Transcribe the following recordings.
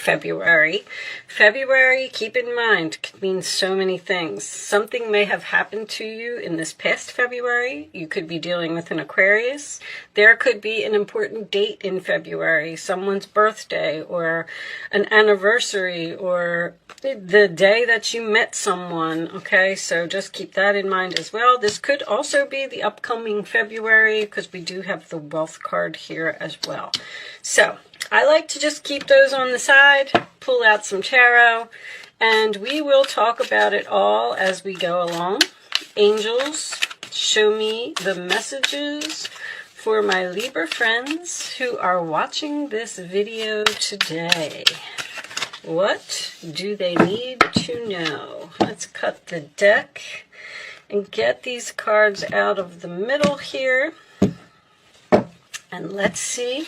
February. February, keep in mind, could mean so many things. Something may have happened to you in this past February. You could be dealing with an Aquarius. There could be an important date in February, someone's birthday or an anniversary or the day that you met someone. Okay, so just keep that in mind as well. This could also be the upcoming February because we do have the wealth card here as well. So I like to just keep those on the side, pull out some tarot, and we will talk about it all as we go along. Angels, show me the messages for my Libra friends who are watching this video today. What do they need to know? Let's cut the deck and get these cards out of the middle here. And let's see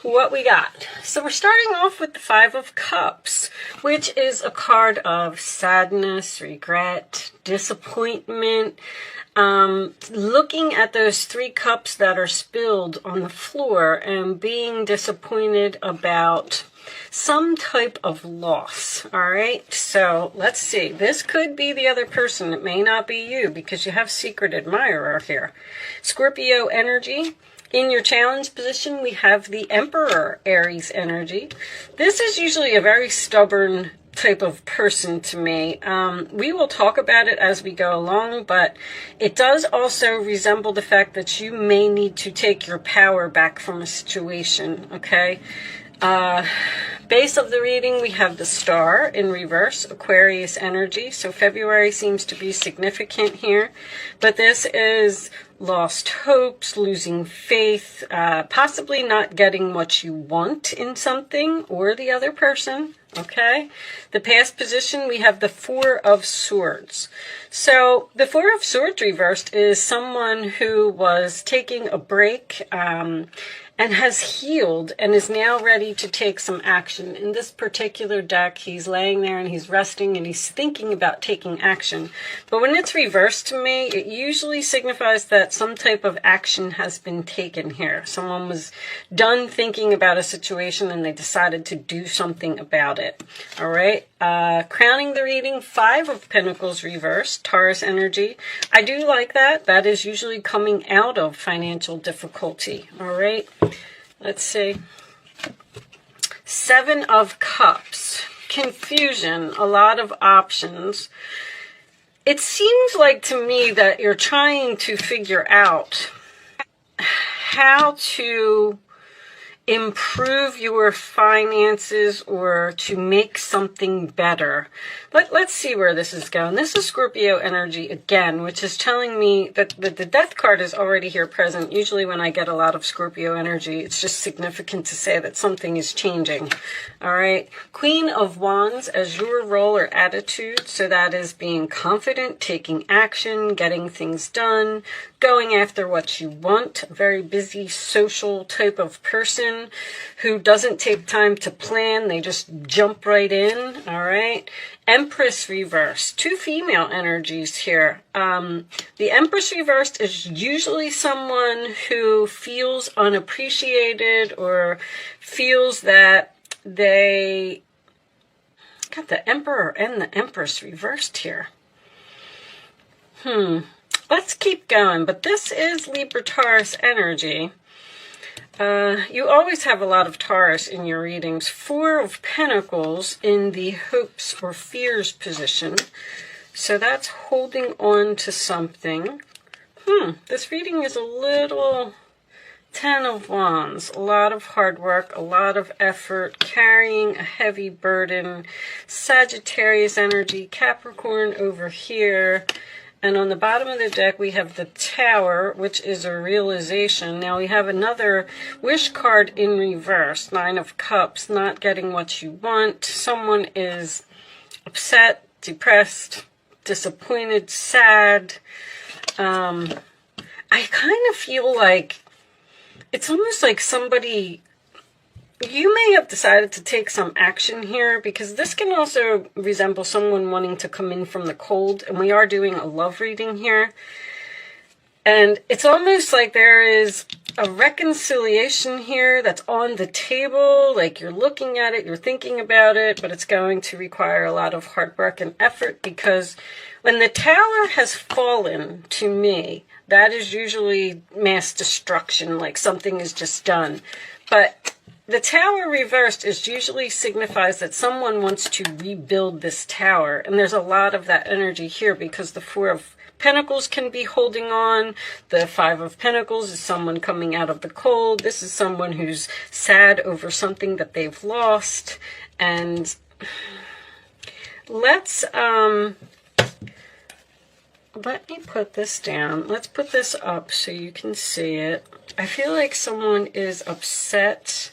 what we got. So we're starting off with the Five of Cups, which is a card of sadness, regret, disappointment. Looking at those 3 cups that are spilled on the floor and being disappointed about some type of loss. All right, so let's see. This could be the other person. It may not be you because you have secret admirer here. Scorpio energy. In your challenge position, we have the Emperor Aries energy. This is usually a very stubborn type of person to me. We will talk about it as we go along, but it does also resemble the fact that you may need to take your power back from a situation, okay? Base of the reading, we have the Star in reverse, Aquarius energy. So February seems to be significant here. But this is lost hopes, losing faith, possibly not getting what you want in something or the other person. Okay, the past position, we have the Four of Swords. So the Four of Swords reversed is someone who was taking a break and has healed and is now ready to take some action. In this particular deck, he's laying there and he's resting and he's thinking about taking action. But when it's reversed to me, it usually signifies that some type of action has been taken here. Someone was done thinking about a situation and they decided to do something about it. All right. Crowning the reading, Five of Pentacles reversed, Taurus energy. I do like that. That is usually coming out of financial difficulty. All right. Let's see. Seven of Cups, confusion, a lot of options. It seems like to me that you're trying to figure out how to improve your finances or to make something better. Let's see where this is going. This is Scorpio energy again, which is telling me that the death card is already here present. Usually when I get a lot of Scorpio energy, it's just significant to say that something is changing. All right. Queen of Wands as your role or attitude. So that is being confident, taking action, getting things done, going after what you want. A very busy social type of person who doesn't take time to plan. They just jump right in. All right. Empress reversed. 2 female energies here. The Empress reversed is usually someone who feels unappreciated or feels that they got the Emperor and the Empress reversed here. Let's keep going. But this is Libra Taurus energy. You always have a lot of Taurus in your readings. Four of Pentacles in the hopes or fears position. So that's holding on to something. This reading is a little Ten of Wands. A lot of hard work, a lot of effort, carrying a heavy burden. Sagittarius energy, Capricorn over here. And on the bottom of the deck, we have the Tower, which is a realization. Now we have another wish card in reverse. Nine of Cups, not getting what you want. Someone is upset, depressed, disappointed, sad. I kind of feel like it's almost like somebody... You may have decided to take some action here because this can also resemble someone wanting to come in from the cold. And we are doing a love reading here. And it's almost like there is a reconciliation here that's on the table, like you're looking at it, you're thinking about it, but it's going to require a lot of hard work and effort, because when the Tower has fallen, to me, that is usually mass destruction, like something is just done. But the Tower reversed is usually signifies that someone wants to rebuild this tower, and there's a lot of that energy here, because the Four of Pentacles can be holding on. The Five of Pentacles is someone coming out of the cold. This is someone who's sad over something that they've lost. And let me put this down. Let's put this up so you can see it. I feel like someone is upset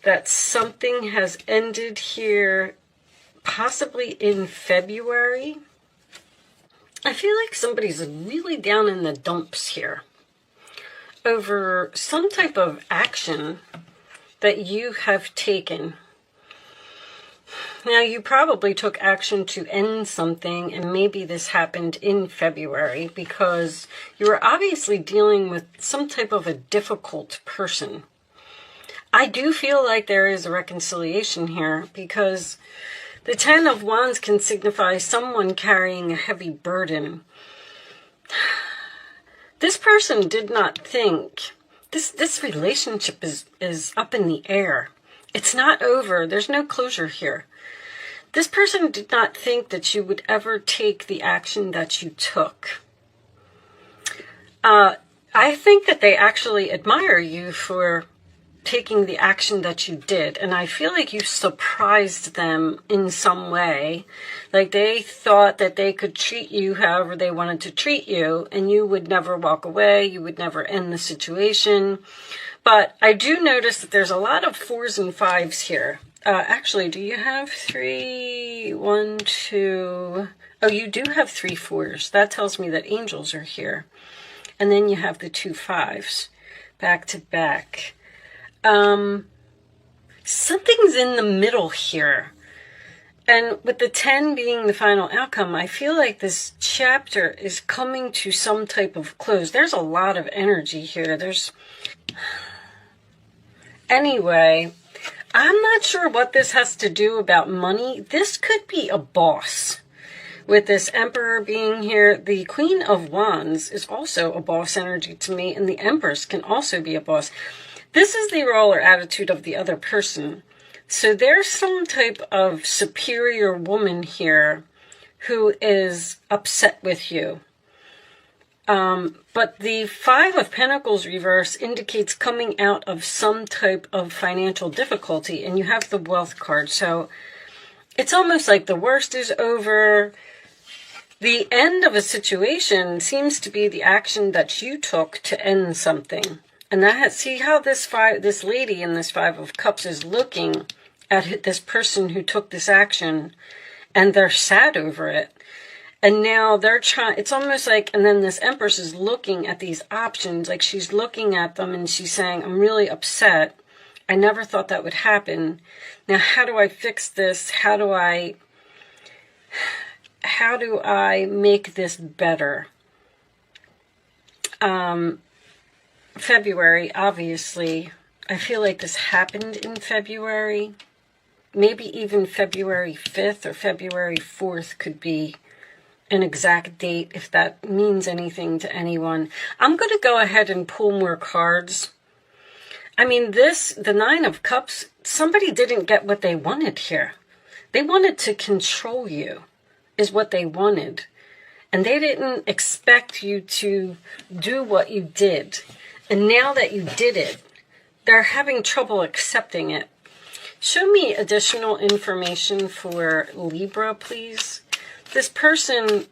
that something has ended here, possibly in February. I feel like somebody's really down in the dumps here over some type of action that you have taken. Now, you probably took action to end something, and maybe this happened in February, because you were obviously dealing with some type of a difficult person. I do feel like there is a reconciliation here, because the Ten of Wands can signify someone carrying a heavy burden. This person did not think, this relationship is up in the air. It's not over. There's no closure here. This person did not think that you would ever take the action that you took. I think that they actually admire you for taking the action that you did, and I feel like you surprised them in some way. Like they thought that they could treat you however they wanted to treat you, and you would never walk away, you would never end the situation. But I do notice that there's a lot of 4s and 5s here. Actually, do you have 3? 1, 2. Oh, you do have 3 4s. That tells me that angels are here. And then you have the 2 5s back to back. Something's in the middle here. And with the 10 being the final outcome, I feel like this chapter is coming to some type of close. There's a lot of energy here. Anyway, I'm not sure what this has to do about money. This could be a boss. With this Emperor being here, the Queen of Wands is also a boss energy to me, and the Empress can also be a boss. This is the role or attitude of the other person. So there's some type of superior woman here who is upset with you. But the 5 of Pentacles reverse indicates coming out of some type of financial difficulty, and you have the Wealth card. So it's almost like the worst is over. The end of a situation seems to be the action that you took to end something. And see how this lady in this 5 of Cups is looking at this person who took this action, and they're sad over it. And now they're trying, it's almost like, and then this Empress is looking at these options, like she's looking at them and she's saying, I'm really upset. I never thought that would happen. Now, how do I fix this? How do I make this better? February, obviously. I feel like this happened in February. Maybe even February 5th or February 4th could be an exact date, if that means anything to anyone. I'm going to go ahead and pull more cards. I mean, the 9 of Cups, somebody didn't get what they wanted here. They wanted to control you, is what they wanted. And they didn't expect you to do what you did. And now that you did it, they're having trouble accepting it. Show me additional information for Libra, please. This person,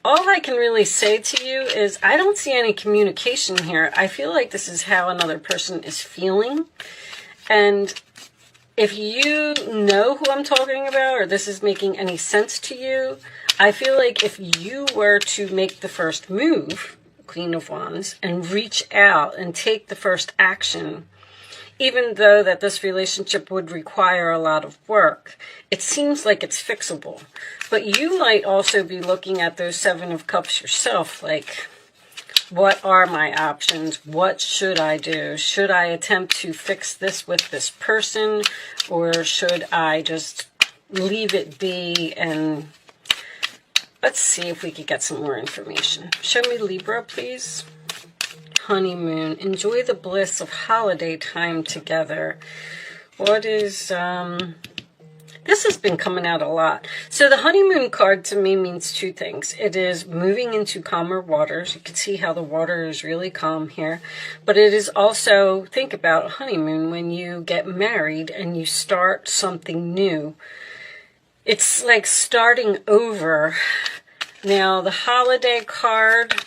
all I can really say to you is I don't see any communication here. I feel like this is how another person is feeling. And if you know who I'm talking about, or this is making any sense to you, I feel like if you were to make the first move, Queen of Wands, and reach out and take the first action, even though that this relationship would require a lot of work, it seems like it's fixable. But you might also be looking at those 7 of Cups yourself, like, What are my options? What should I do? Should I attempt to fix this with this person, or should I just leave it be? And let's see if we could get some more information. Show me Libra, please. Honeymoon. Enjoy the bliss of holiday time together. What is, this has been coming out a lot. So the honeymoon card to me means two things. It is moving into calmer waters. You can see how the water is really calm here. But it is also, think about honeymoon, when you get married and you start something new. It's like starting over. Now, the holiday card,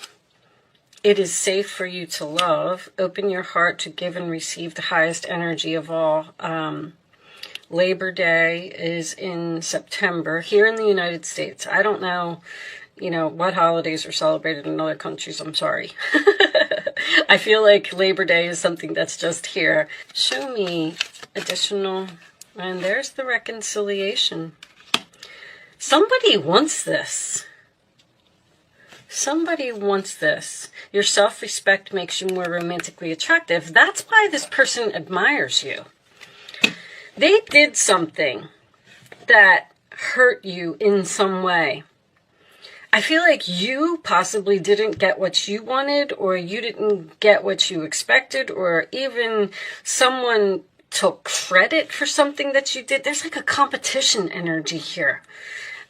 it is safe for you to love. Open your heart to give and receive the highest energy of all. Labor Day is in September here in the United States. I don't know, what holidays are celebrated in other countries. I'm sorry. I feel like Labor Day is something that's just here. Show me additional, and there's the reconciliation. Somebody wants this. Somebody wants this. Your self-respect makes you more romantically attractive. That's why this person admires you. They did something that hurt you in some way. I feel like you possibly didn't get what you wanted, or you didn't get what you expected, or even someone took credit for something that you did. There's like a competition energy here.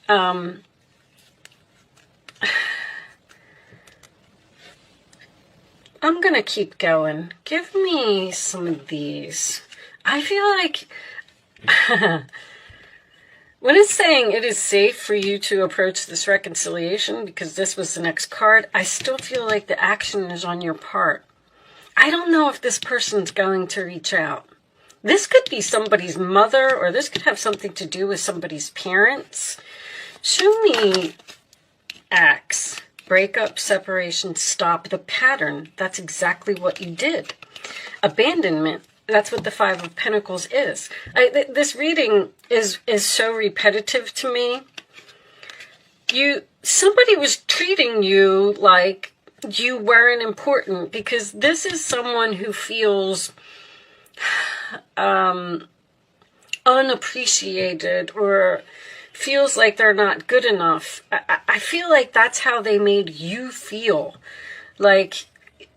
I'm going to keep going. Give me some of these. I feel like when it's saying it is safe for you to approach this reconciliation, because this was the next card, I still feel like the action is on your part. I don't know if this person's going to reach out. This could be somebody's mother, or this could have something to do with somebody's parents. Show me Axe. Breakup, separation, stop the pattern. That's exactly what you did. Abandonment. That's what the Five of Pentacles is. This reading is so repetitive to me. Somebody was treating you like you weren't important, because this is someone who feels unappreciated, or feels like they're not good enough. I feel like that's how they made you feel. Like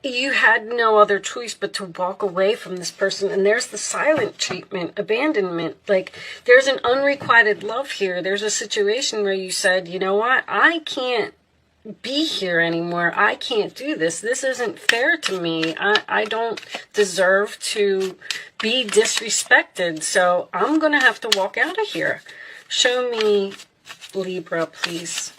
you had no other choice but to walk away from this person. And there's the silent treatment, abandonment. Like there's an unrequited love here. There's a situation where you said, you know what? I can't be here anymore. I can't do this. This isn't fair to me. I don't deserve to be disrespected. So I'm going to have to walk out of here. Show me Libra, please.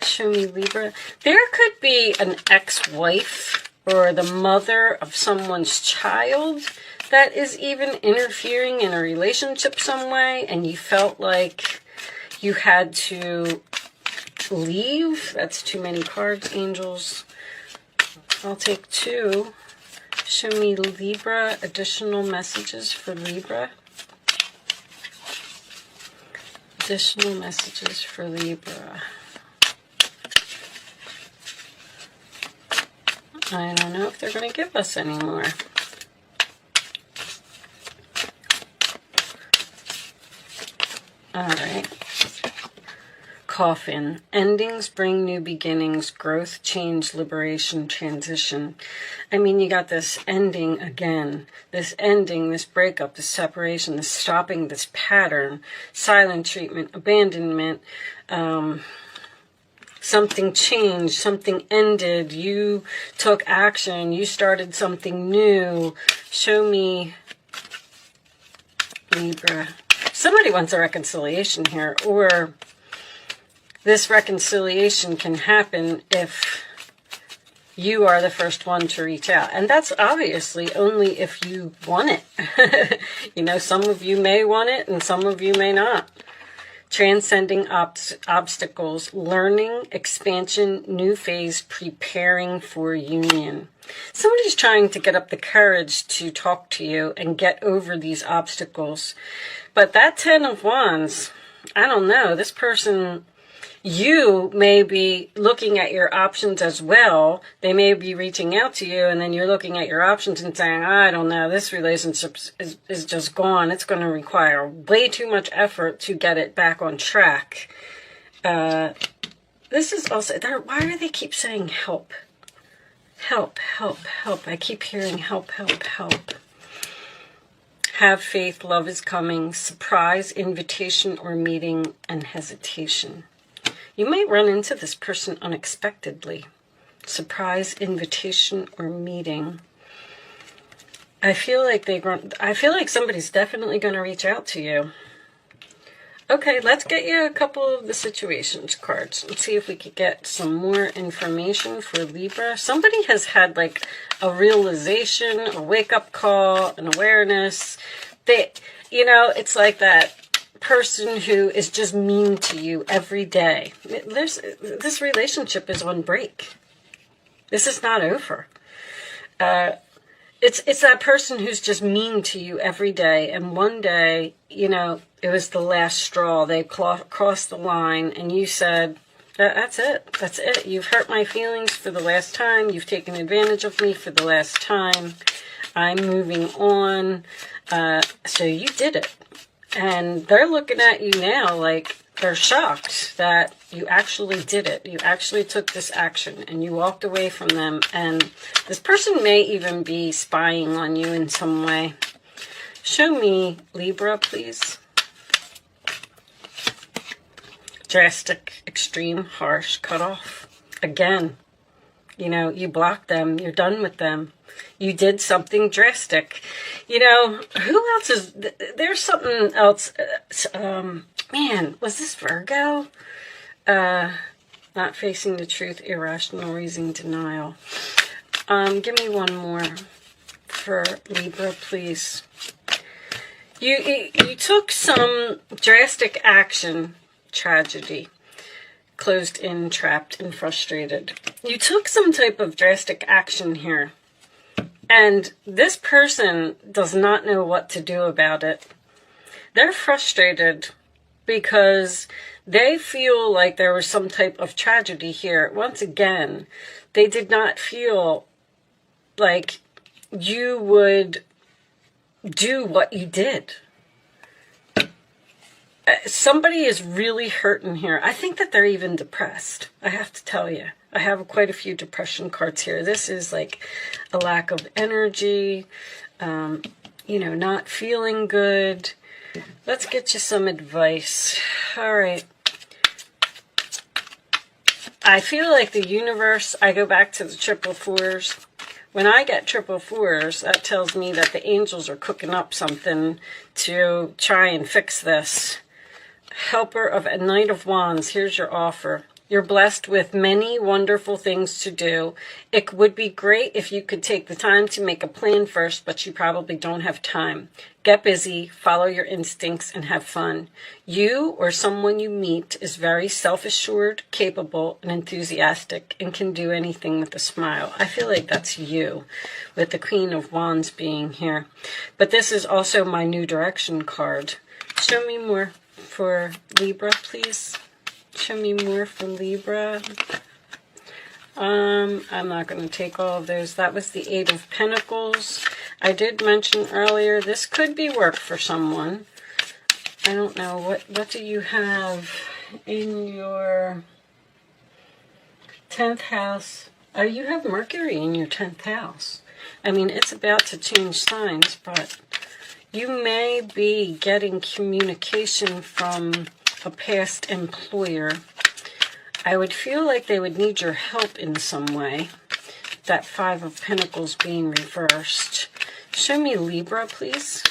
Show me Libra. There could be an ex-wife or the mother of someone's child that is even interfering in a relationship some way, and you felt like you had to leave. That's too many cards, angels. I'll take two. Show me Libra, additional messages for Libra. Additional messages for Libra. I don't know if they're going to give us any more. All right. Coffin. Endings bring new beginnings, growth, change, liberation, transition. I mean, you got this ending again. This ending, this breakup, this separation, this stopping, this pattern, silent treatment, abandonment, something changed, something ended, you took action, you started something new. Show me Libra. Somebody wants a reconciliation here, or this reconciliation can happen if you are the first one to reach out. And that's obviously only if you want it. You know, some of you may want it and some of you may not. Transcending obstacles, learning, expansion, new phase, preparing for union. Somebody's trying to get up the courage to talk to you and get over these obstacles. But that 10 of Wands, I don't know, this person, you may be looking at your options as well. They may be reaching out to you, and then you're looking at your options and saying, I don't know, this relationship is just gone. It's going to require way too much effort to get it back on track. This is also, why do they keep saying help? Help, help, help. I keep hearing help, help, help. Have faith, love is coming, surprise, invitation or meeting, and hesitation. You might run into this person unexpectedly. Surprise, invitation, or meeting. I feel like somebody's definitely going to reach out to you. Okay, let's get you a couple of the situations cards and see if we could get some more information for Libra. Somebody has had like a realization, a wake-up call, an awareness. It's like that person who is just mean to you every day. This relationship is on break. This is not over. It's that person who's just mean to you every day, and one day, it was the last straw. They crossed the line, and you said, that's it. That's it. You've hurt my feelings for the last time. You've taken advantage of me for the last time. I'm moving on. So you did it. And they're looking at you now like they're shocked that you actually did it. You actually took this action and you walked away from them. And this person may even be spying on you in some way. Show me Libra, please. Drastic, extreme, harsh, cut off. Again, you blocked them. You're done with them. You did something drastic. Who else is... There's something else. Man, was this Virgo? Not facing the truth, irrational reason, denial. Give me one more for Libra, please. You took some drastic action, tragedy, closed in, trapped, and frustrated. You took some type of drastic action here. And this person does not know what to do about it. They're frustrated because they feel like there was some type of tragedy here. Once again, they did not feel like you would do what you did. Somebody is really hurting here. I think that they're even depressed. I have to tell you. I have quite a few depression cards here. This is like a lack of energy, not feeling good. Let's get you some advice. All right. I feel like the universe, I go back to the triple fours. When I get triple fours, that tells me that the angels are cooking up something to try and fix this. Helper of a Knight of Wands, here's your offer. You're blessed with many wonderful things to do. It would be great if you could take the time to make a plan first, but you probably don't have time. Get busy, follow your instincts, and have fun. You or someone you meet is very self-assured, capable, and enthusiastic, and can do anything with a smile. I feel like that's you, with the Queen of Wands being here. But this is also my New Direction card. Show me more for Libra, please. Show me more for Libra. I'm not going to take all of those. That was the Eight of Pentacles. I did mention earlier, this could be work for someone. I don't know. What do you have in your 10th house? Oh, you have Mercury in your 10th house. I mean, it's about to change signs, but you may be getting communication from a past employer. I would feel like they would need your help in some way. That Five of Pentacles being reversed. Show me Libra, please.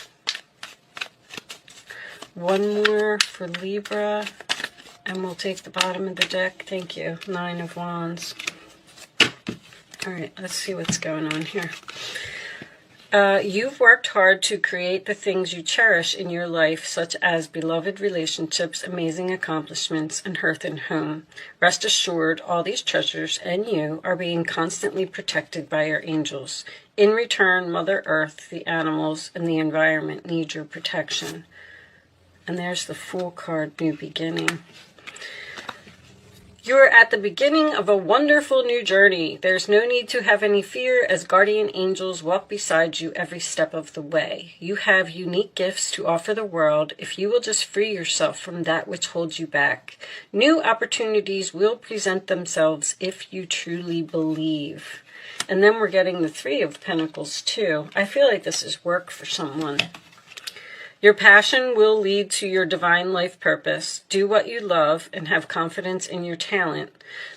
One more for Libra, and we'll take the bottom of the deck. Thank you. Nine of Wands. All right, let's see what's going on here. You've worked hard to create the things you cherish in your life, such as beloved relationships, amazing accomplishments, and hearth and home. Rest assured, all these treasures and you are being constantly protected by your angels. In return, Mother Earth, the animals, and the environment need your protection. And there's the Fool card, New Beginning. You're at the beginning of a wonderful new journey. There's no need to have any fear as guardian angels walk beside you every step of the way. You have unique gifts to offer the world if you will just free yourself from that which holds you back. New opportunities will present themselves if you truly believe. And then we're getting the Three of Pentacles too. I feel like this is work for someone. Your passion will lead to your divine life purpose. Do what you love and have confidence in your talent.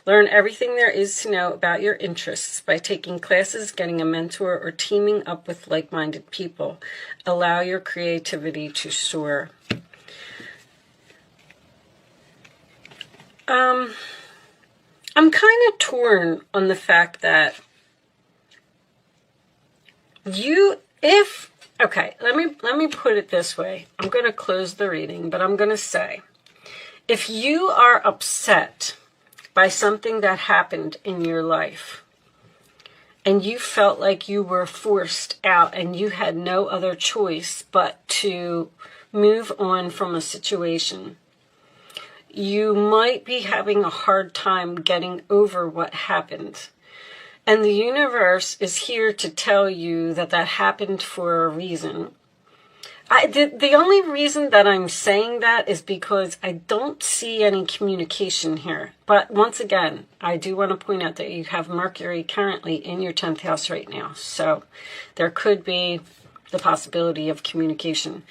Learn everything there is to know about your interests by taking classes, getting a mentor, or teaming up with like-minded people. Allow your creativity to soar. I'm kind of torn on the fact that okay, let me put it this way. I'm going to close the reading, but I'm going to say, if you are upset by something that happened in your life, and you felt like you were forced out and you had no other choice but to move on from a situation, you might be having a hard time getting over what happened. And the universe is here to tell you that that happened for a reason. The only reason that I'm saying that is because I don't see any communication here. But once again, I do want to point out that you have Mercury currently in your 10th house right now. So there could be the possibility of communication.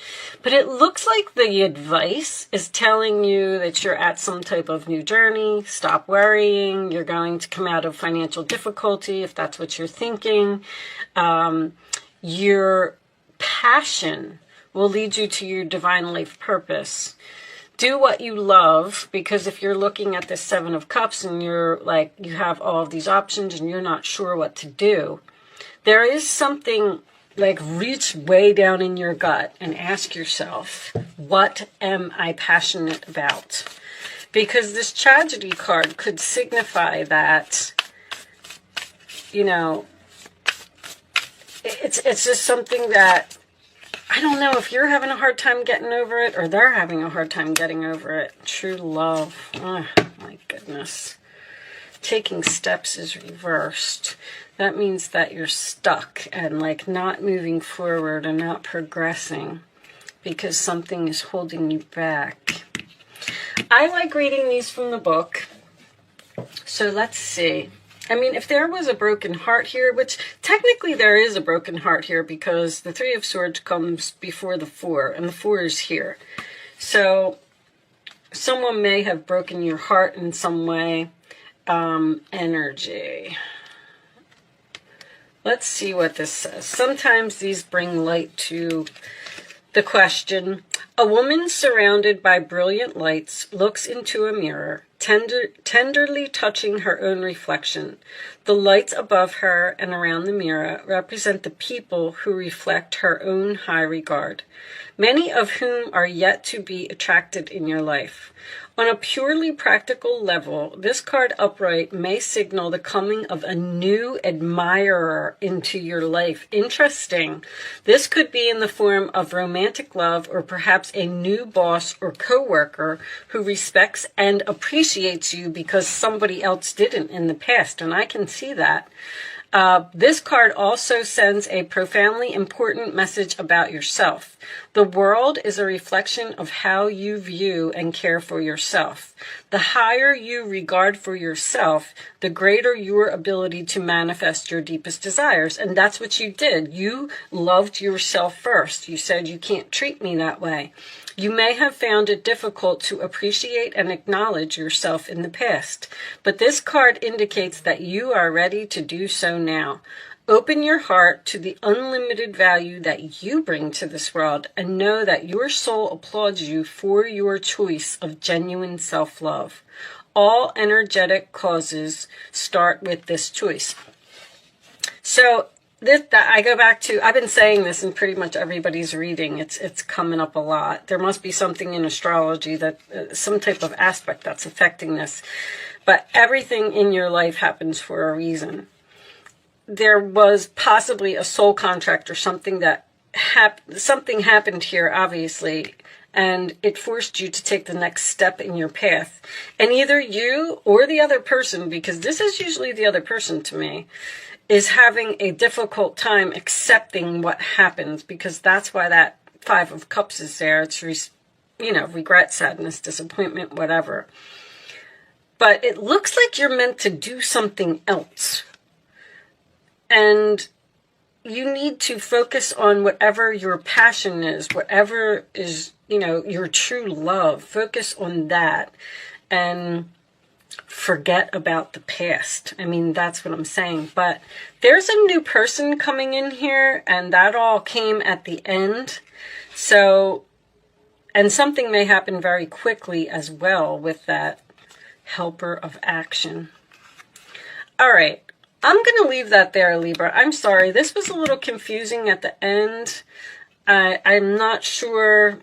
But it looks like the advice is telling you that you're at some type of new journey. Stop worrying. You're going to come out of financial difficulty if that's what you're thinking. Your passion will lead you to your divine life purpose. Do what you love, because if you're looking at the Seven of Cups and you're like, you have all of these options and you're not sure what to do, there is something like, reach way down in your gut and ask yourself, what am I passionate about? Because this tragedy card could signify that, you know, it's just something that, I don't know if you're having a hard time getting over it or they're having a hard time getting over it. True love. Oh, my goodness. Taking steps is reversed. That means that you're stuck and like not moving forward and not progressing because something is holding you back. I like reading these from the book. So let's see. I mean, if there was a broken heart here, which technically there is a broken heart here because the Three of Swords comes before the Four and the Four is here. So someone may have broken your heart in some way. Energy. Let's see what this says. Sometimes these bring light to the question. A woman surrounded by brilliant lights looks into a mirror, tenderly touching her own reflection. The lights above her and around the mirror represent the people who reflect her own high regard, many of whom are yet to be attracted in your life. On a purely practical level, this card upright may signal the coming of a new admirer into your life. Interesting. This could be in the form of romantic love or perhaps a new boss or coworker who respects and appreciates you because somebody else didn't in the past, and I can see that. This card also sends a profoundly important message about yourself. The world is a reflection of how you view and care for yourself. The higher you regard for yourself, the greater your ability to manifest your deepest desires. And that's what you did. You loved yourself first. You said, you can't treat me that way. You may have found it difficult to appreciate and acknowledge yourself in the past, but this card indicates that you are ready to do so now. Open your heart to the unlimited value that you bring to this world and know that your soul applauds you for your choice of genuine self-love. All energetic causes start with this choice. So I go back to, I've been saying this in pretty much everybody's reading. It's coming up a lot. There must be something in astrology that, some type of aspect that's affecting this. But everything in your life happens for a reason. There was possibly a soul contract or something that something happened here, obviously, and it forced you to take the next step in your path. And either you or the other person, because this is usually the other person to me, is having a difficult time accepting what happens, because that's why that Five of Cups is there. It's, regret, sadness, disappointment, whatever. But it looks like you're meant to do something else. And you need to focus on whatever your passion is, whatever is, your true love. Focus on that and forget about the past. I mean, that's what I'm saying. But there's a new person coming in here, and that all came at the end. So, and something may happen very quickly as well with that Helper of Action. All right. I'm going to leave that there, Libra. I'm sorry. This was a little confusing at the end. I'm not sure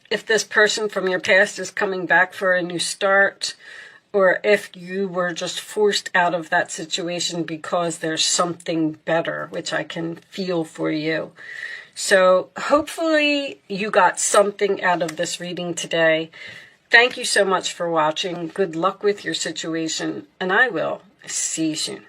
if this person from your past is coming back for a new start, or if you were just forced out of that situation because there's something better, which I can feel for you. So hopefully you got something out of this reading today. Thank you so much for watching. Good luck with your situation, and I will see you soon.